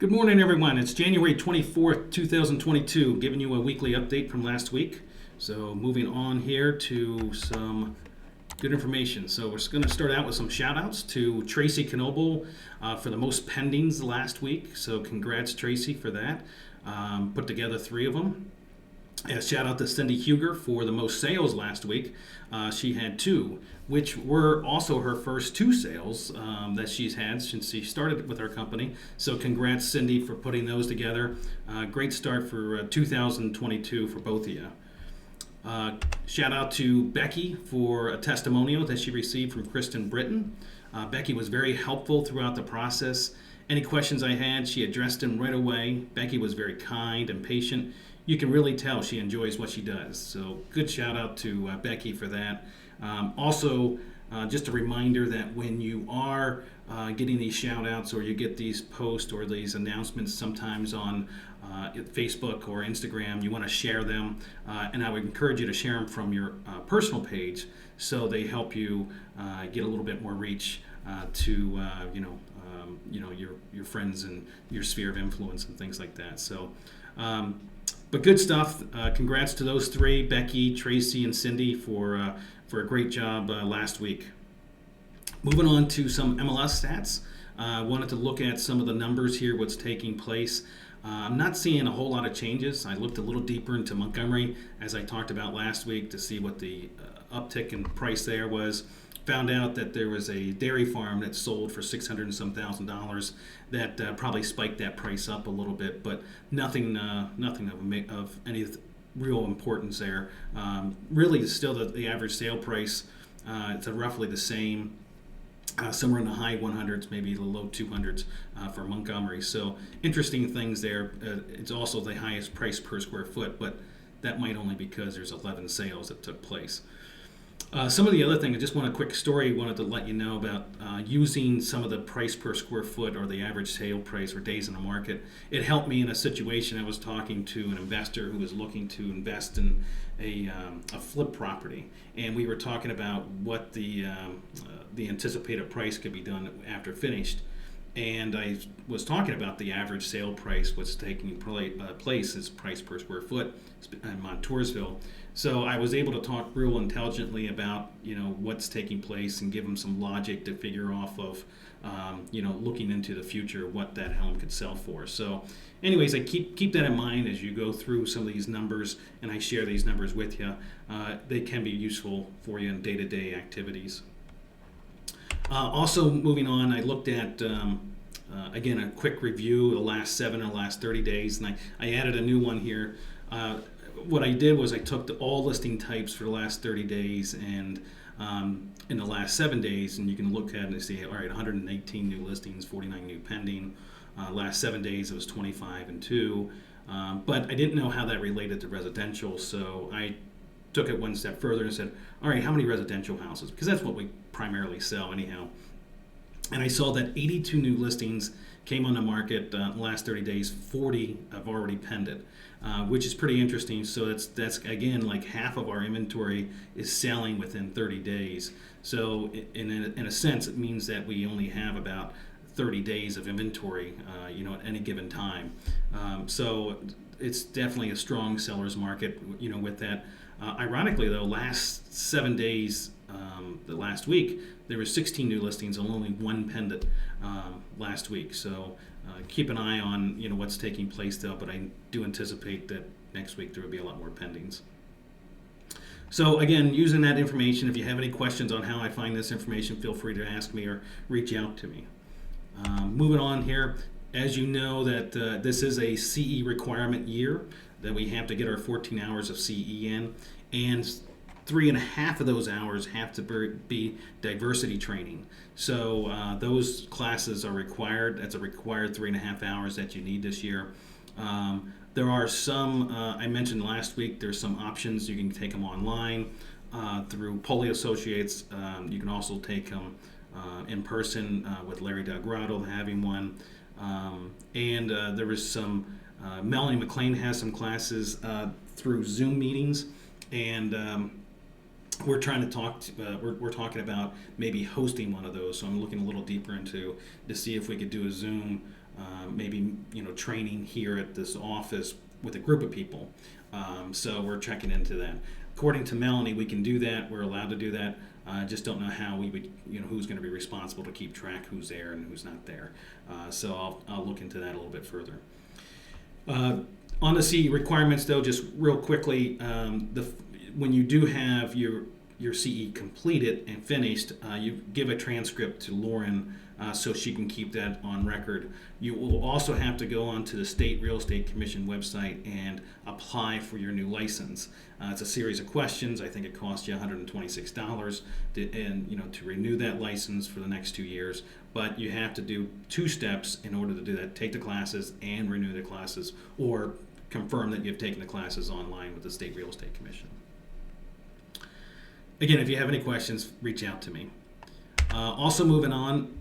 Good morning, everyone. It's January 24th, 2022, giving you a weekly update from last week. So, moving on here to some good information. So, we're going to start out with some shout outs to Tracy Knoble for the most pendings last week. So, congrats, Tracy, for that. Put together 3 of them. A shout out to Cindy Huger for the most sales last week. She had 2, which were also her first 2 sales that she's had since she started with our company. So congrats, Cindy, for putting those together. Great start for 2022 for both of you. Shout out to Becky for a testimonial that she received from Kristen Britton. Becky was very helpful throughout the process. Any questions I had, she addressed them right away. Becky was very kind and patient. You can really tell she enjoys what she does. So good shout out to Becky for that. Also, just a reminder that when you are getting these shout outs or you get these posts or these announcements sometimes on Facebook or Instagram, you want to share them. And I would encourage you to share them from your personal page so they help you get a little bit more reach to your friends and your sphere of influence and things like that. So. But good stuff. Congrats to those 3, Becky, Tracy, and Cindy, for a great job last week. Moving on to some MLS stats. Wanted to look at some of the numbers here, what's taking place. I'm not seeing a whole lot of changes. I looked a little deeper into Montgomery, as I talked about last week, to see what the uptick in price there was. Found out that there was a dairy farm that sold for $600 and some thousand that probably spiked that price up a little bit, but nothing of any real importance there. Really, still the average sale price, it's roughly the same. Somewhere in the high 100s, maybe the low 200s for Montgomery. So interesting things there. It's also the highest price per square foot, but that might only because there's 11 sales that took place. Some of the other things, I just want a quick story, wanted to let you know about using some of the price per square foot or the average sale price or days in the market. It helped me in a situation. I was talking to an investor who was looking to invest in a flip property, and we were talking about what the anticipated price could be done after finished. And I was talking about the average sale price, what's taking place is price per square foot in Montoursville. So I was able to talk real intelligently about what's taking place and give them some logic to figure off of looking into the future what that home could sell for. So anyways, I keep that in mind as you go through some of these numbers, and I share these numbers with you. They can be useful for you in day-to-day activities. Also, moving on, I looked at, again, a quick review of the last 7 or last 30 days, and I added a new one here. What I did was I took all listing types for the last 30 days and in the last 7 days, and you can look at it and see, all right, 118 new listings, 49 new pending. Last 7 days it was 25 and 2. But I didn't know how that related to residential, so I took it one step further and said, all right, how many residential houses? Because that's what we primarily sell anyhow. And I saw that 82 new listings came on the market in the last 30 days. 40 have already pended, which is pretty interesting. So that's again, like half of our inventory is selling within 30 days. So in a sense, it means that we only have about 30 days of inventory, at any given time. So it's definitely a strong seller's market, with that. Ironically, though, last 7 days, the last week, there were 16 new listings and only 1 pendant last week. So keep an eye on what's taking place, though. But I do anticipate that next week there will be a lot more pendings. So again, using that information, if you have any questions on how I find this information, feel free to ask me or reach out to me. Moving on here, as you know that this is a CE requirement year, that we have to get our 14 hours of CE in, and 3.5 of those hours have to be diversity training. So those classes are required. That's a required 3.5 hours that you need this year. There are some, I mentioned last week, there's some options. You can take them online through Polly Associates. You can also take them in person with Larry Delgrado having one. And there was some, Melanie McLean has some classes through Zoom meetings, and we're trying to we're talking about maybe hosting one of those. So I'm looking a little deeper into to see if we could do a Zoom maybe training here at this office with a group of people. So we're checking into that. According to Melanie, we can do that. We're allowed to do that. Just don't know how we would, who's going to be responsible to keep track who's there and who's not there. So I'll look into that a little bit further. On the CE requirements, though, just real quickly, when you do have your CE completed and finished, you give a transcript to Lauren so she can keep that on record. You will also have to go onto the State Real Estate Commission website and apply for your new license. It's a series of questions. I think it costs you $126 to renew that license for the next 2 years. But you have to do 2 steps in order to do that: take the classes and renew the classes, or confirm that you've taken the classes online with the State Real Estate Commission. Again, if you have any questions, reach out to me. Also moving on,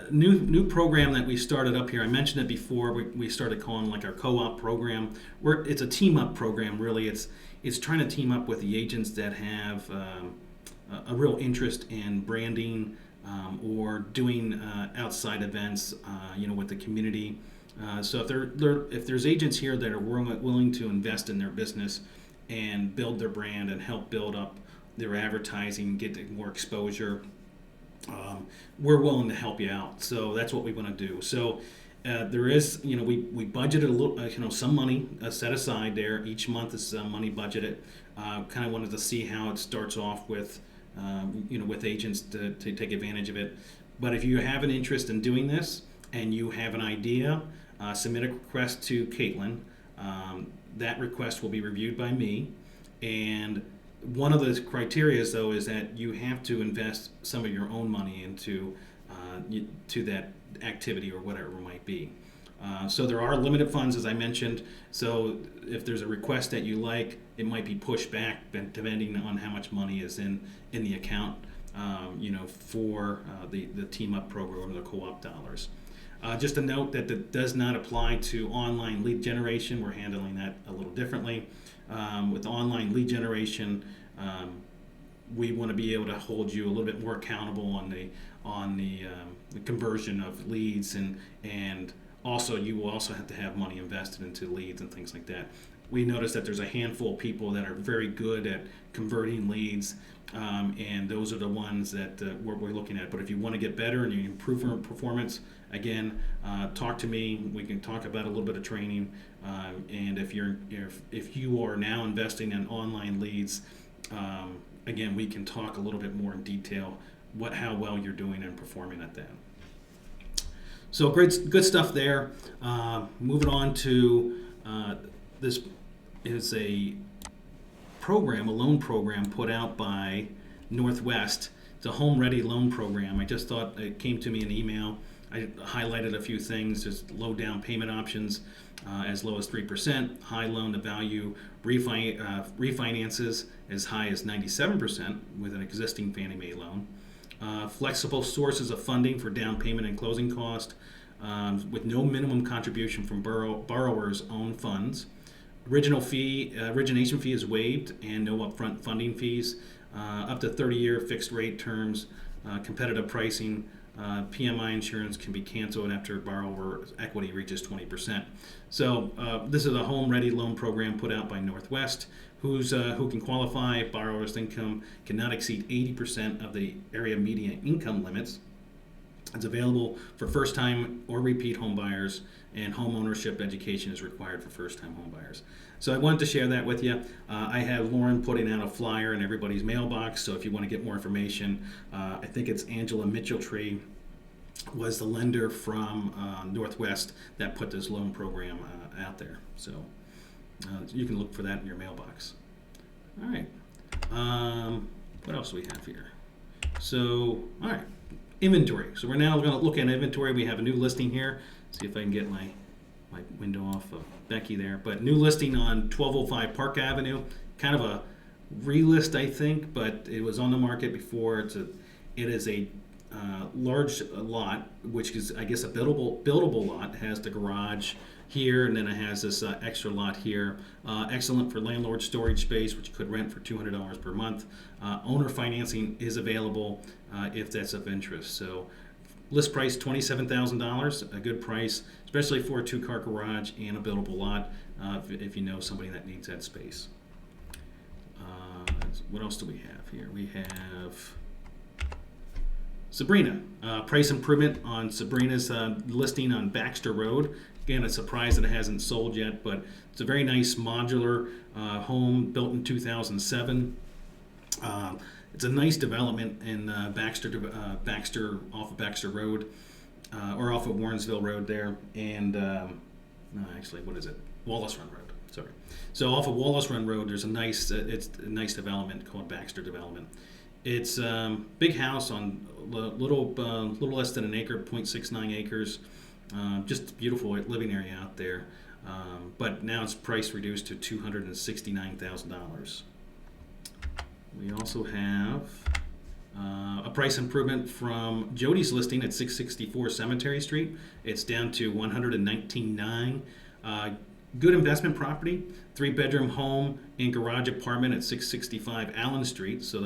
new program that we started up here. I mentioned it before. We started calling like our co-op program. It's a team-up program, really. It's trying to team up with the agents that have a real interest in branding or doing outside events, with the community. So if there's agents here that are willing to invest in their business and build their brand and help build up their advertising, get more exposure, we're willing to help you out. So that's what we want to do. So there is, we budgeted a little, some money set aside there. Each month is money budgeted. Kind of wanted to see how it starts off with, with agents to take advantage of it. But if you have an interest in doing this and you have an idea, submit a request to Caitlin. That request will be reviewed by me, and one of the criteria, though, is that you have to invest some of your own money into to that activity or whatever it might be. So there are limited funds, as I mentioned. So if there's a request that you like, it might be pushed back depending on how much money is in the account, for the Team Up program or the co-op dollars. Just a note that that does not apply to online lead generation. We're handling that a little differently. With online lead generation, we want to be able to hold you a little bit more accountable on the conversion of leads, and also you will also have to have money invested into leads and things like that. We noticed that there's a handful of people that are very good at converting leads, and those are the ones that we're looking at. But if you want to get better and you improve your performance, again, talk to me. We can talk about a little bit of training. And if you are now investing in online leads, again, we can talk a little bit more in detail how well you're doing and performing at that. So good stuff there. Moving on to this is a loan program put out by Northwest. It's a home ready loan program. I just thought it came to me in email. I highlighted a few things, just low down payment options as low as 3%, high loan to value refinances as high as 97% with an existing Fannie Mae loan, flexible sources of funding for down payment and closing cost with no minimum contribution from borrowers' own funds. Origination fee is waived and no upfront funding fees, up to 30-year fixed rate terms, competitive pricing. PMI insurance can be canceled after borrower equity reaches 20%. So this is a home-ready loan program put out by Northwest, who can qualify. Borrower's income cannot exceed 80% of the area median income limits. It's available for first-time or repeat home buyers, and home ownership education is required for first-time home buyers. So I wanted to share that with you. I have Lauren putting out a flyer in everybody's mailbox, so if you want to get more information, I think it's Angela Mitchelltree was the lender from Northwest that put this loan program out there. So you can look for that in your mailbox. All right. What else do we have here? So, all right. Inventory. So we're now going to look at inventory. We have a new listing here. See if I can get my window off of Becky there. But new listing on 1205 Park Avenue. Kind of a relist, I think, but it was on the market before. It is a large lot, which is, I guess, a buildable lot. It has the garage here, and then it has this extra lot here. Excellent for landlord storage space, which you could rent for $200 per month. Owner financing is available if that's of interest. So List price $27,000, a good price, especially for a 2-car garage and a buildable lot. If you know somebody that needs that space. What else do we have here? We have Sabrina. Price improvement on Sabrina's listing on Baxter Road. Again, a surprise that it hasn't sold yet, but it's a very nice modular home built in 2007. It's a nice development in Baxter off of Baxter Road, or off of Warrensville Road there, and no, actually, what is it? Wallace Run Road. Sorry. So off of Wallace Run Road, there's it's a nice development called Baxter Development. It's big house on little less than an acre, 0.69 acres. Just beautiful living area out there. But now it's price reduced to $269,000. We also have a price improvement from Jody's listing at 664 Cemetery Street. It's down to $119,900. Good investment property, 3-bedroom home and garage apartment at 665 Allen Street. So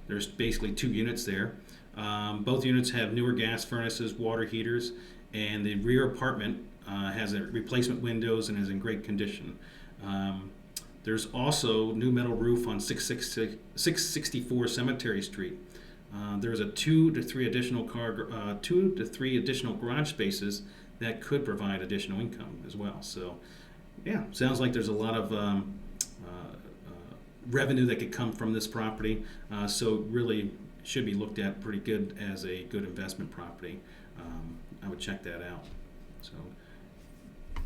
there's basically 2 units there. Both units have newer gas furnaces, water heaters, and the rear apartment has replacement windows and is in great condition. There's also new metal roof on 664 Cemetery Street. There's a 2 to 3 additional garage spaces that could provide additional income as well. So, yeah, sounds like there's a lot of revenue that could come from this property. So really should be looked at pretty good as a good investment property. I would check that out. So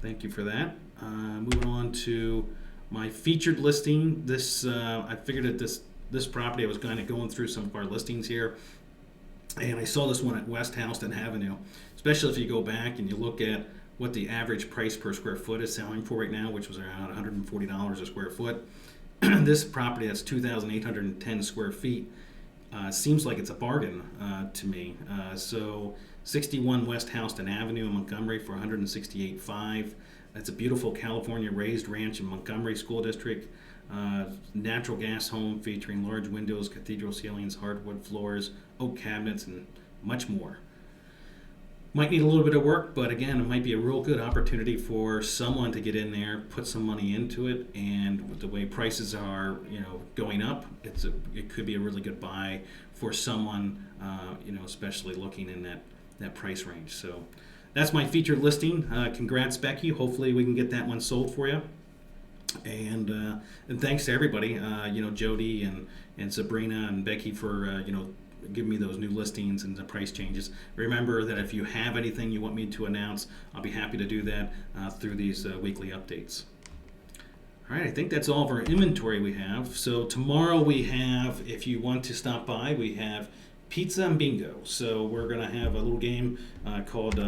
thank you for that. Moving on to my featured listing. I figured that this property, I was kind of going through some of our listings here, and I saw this one at West Houston Avenue. Especially if you go back and you look at what the average price per square foot is selling for right now, which was around $140 a square foot. This property that's 2,810 square feet seems like it's a bargain to me. So 61 West Houston Avenue in Montgomery for $168,500. That's a beautiful California raised ranch in Montgomery School District. Natural gas home featuring large windows, cathedral ceilings, hardwood floors, oak cabinets, and much more. Might need a little bit of work, but again, it might be a real good opportunity for someone to get in there, put some money into it, and with the way prices are, going up, it could be a really good buy for someone, especially looking in that price range. So that's my featured listing. Congrats, Becky. Hopefully we can get that one sold for you. And thanks to everybody, Jody and Sabrina and Becky for give me those new listings and the price changes. Remember that if you have anything you want me to announce, I'll be happy to do that through these weekly updates. All right, I think that's all of our inventory we have. So tomorrow we have, if you want to stop by, we have pizza and bingo. So we're going to have a little game called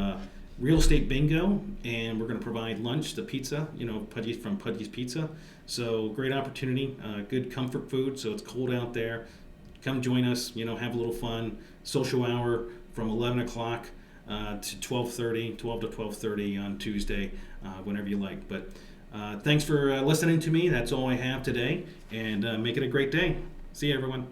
Real Estate Bingo, and we're going to provide lunch, the pizza, Pudgy's from Pudgy's Pizza. So great opportunity, good comfort food. So it's cold out there. Come join us, have a little fun. Social hour from 11 o'clock to 12 to 12:30 on Tuesday, whenever you like. But thanks for listening to me. That's all I have today, and make it a great day. See you, everyone.